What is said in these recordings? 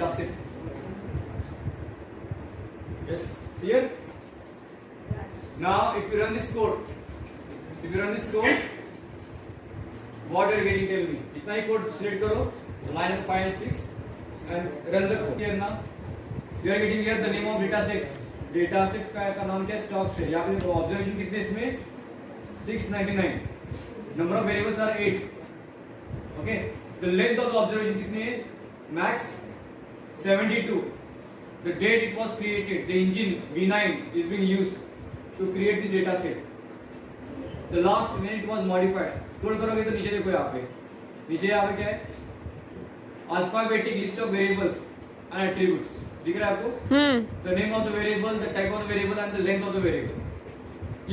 data set. Yes, clear? Now if you run this code, what are you getting? Tell me. इतना ही code select करो, line 5 and 6 and run the code. Here now you are getting here the name of data set. Data set का नाम क्या है? Stock set. यहाँ पे observation कितने इसमें? 699. Number of variables are 8. Okay. The length of the observation कितनी है? Max 72. The date it was created, the engine V9 is being used to create this data set. The last when it was modified. Scroll करोगे तो नीचे देखो यहाँ पे. नीचे यहाँ पे क्या है? Alphabetic list of variables and attributes. दिख रहा है आपको? The name of the variable, the type of the variable, and the length of the variable.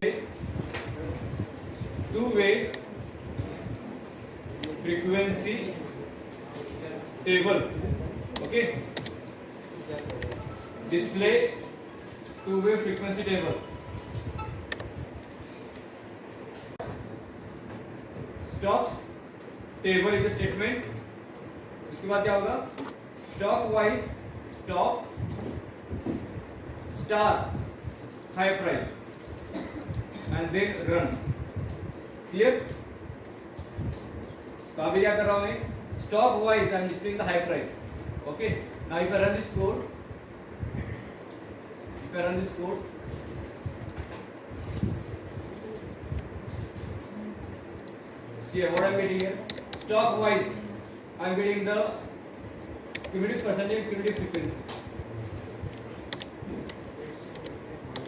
ये two-way frequency table. Okay. Display two-way frequency table. Stocks table is a statement. इसके बाद क्या होगा? Stock wise stock star high price and then run. Clear? तो अभी क्या कर रहा हूँ मैं? Stock wise I am displaying the high price. Okay. Now if I run this code. If I run this code, see what I am getting here. Stock wise, I am getting the cumulative percentage, cumulative frequency.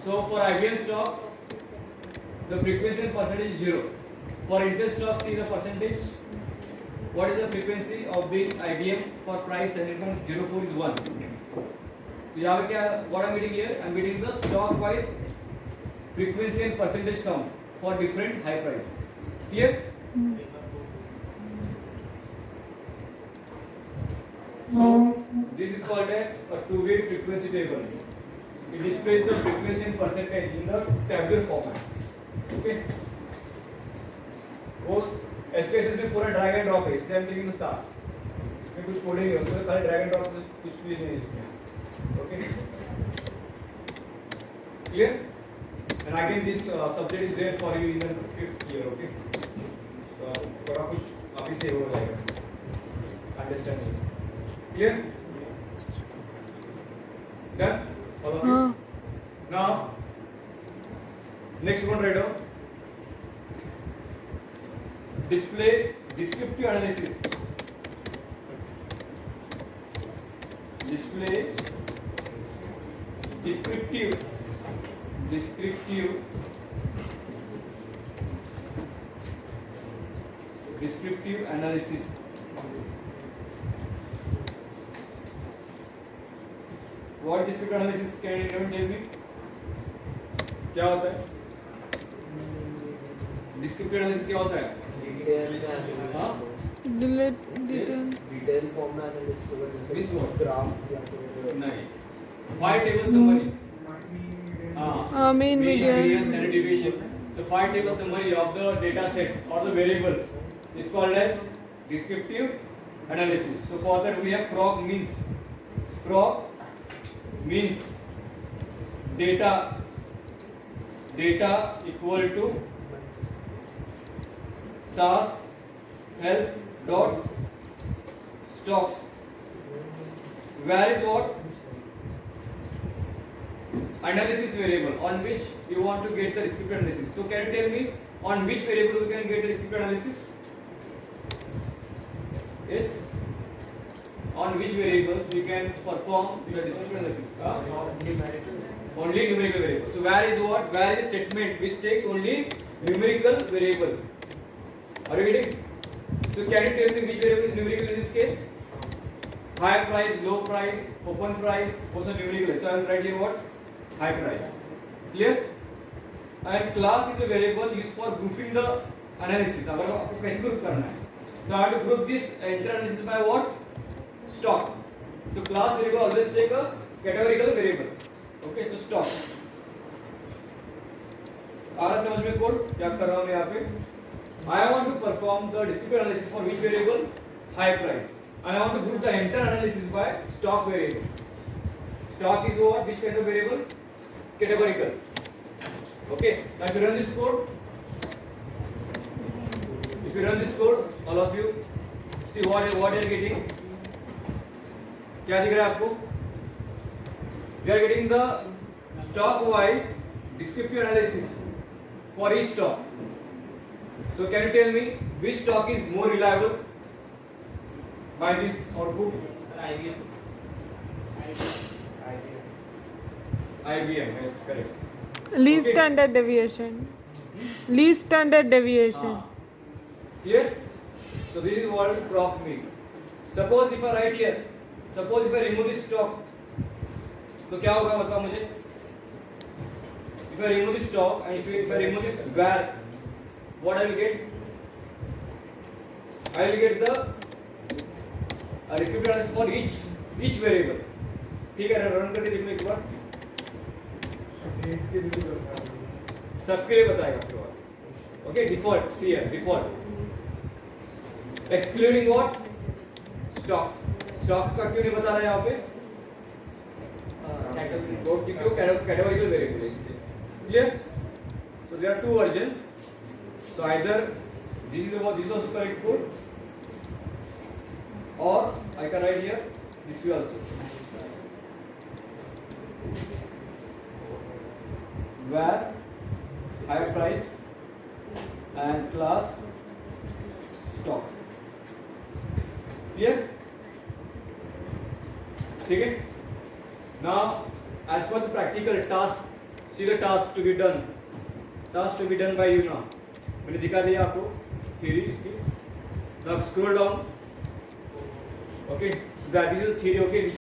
So for IBM stock, the frequency and percentage is 0. For Intel stock, see the percentage. What is the frequency of being IBM for price 7.04 is 1. So यहाँ पे क्या? What I'm getting here? I'm getting the stock wise frequency and percentage count for different high price. Clear? So this is called as a two-way frequency table. It displays the frequency and percentage in the tabular format. Okay. वो SPSS में पूरा drag and drop है. इसलिए I'm taking the stars. इसमें कुछ coding है. उसमें खाली drag and drop से कुछ भी नहीं है इसमें. Okay. Clear? And again, this subject is there for you in the 5th year. Okay. थोड़ा कुछ अभी से हो जाएगा. Understanding. Clear? Done? All of you. Now, next one, right now. Display descriptive analysis. Display descriptive analysis. What descriptive analysis can anyone tell me? क्या होता है? Descriptive analysis क्या होता है? डिटेल फॉर्म में एनालिसिस होगा जैसे ग्राफ या फिर नहीं. Five table summary. Mean, median, standard deviation. The five table summary of the data set or the variable is called as descriptive analysis. So for that we have PROG means. PROG means data equal to SAS help dot stocks. Where is what? Analysis variable on which you want to get the descriptive analysis. So can you tell me on which variable we can get the descriptive analysis? Yes. On which variables we can perform the descriptive analysis? Only numerical variable. So where is what? Where is statement which takes only numerical variable? Are you getting? So can you tell me which variable is numerical in this case? High price, low price, open price, also numerical. So I will write here what? High price. Clear? And class is a variable used for grouping the analysis. अगर आपको कैसे group करना है? So I have to group this entire analysis by what? Stock. So class variable always take a categorical variable. Okay, so stock. आ रहा समझ में code? क्या कर रहा हूँ मैं यहाँ पे? I want to perform the descriptive analysis for which variable? High price. I want to group the entire analysis by stock variable. Stock is what? Which kind of variable? Categorical. Okay. Now if you run this code, all of you see what you are getting. क्या दिख रहा है आपको? We are getting the stock wise descriptive analysis for each stock. So can you tell me which stock is more reliable by this output? IBM, yes, correct. Least Okay. standard deviation. Least standard deviation. Here, so this is what crop mean. Suppose if I write here, suppose if I remove this stock, तो क्या होगा बताओ मुझे? If I remove this stock and if I remove this var, what I will get? I will get the descriptive analysis for each variable. ठीक है, run करके देखो एक बार. सबके लिए बताएगा आपके बाद. Okay, default. See here, default. Excluding what? Stock. Stock का क्यों नहीं बता रहा है यहाँ पे? क्यों categorical variable है इसलिए. Clear? So there are two versions. So either this is also correct code, or I can write here this way also. Where higher price and class stock. Clear? ठीक है? Now, as per the practical task, see the task to be done. Task to be done by you now. मैंने दिखा दिया आपको theory इसकी. Now scroll down. Okay, so that is the theory. Okay,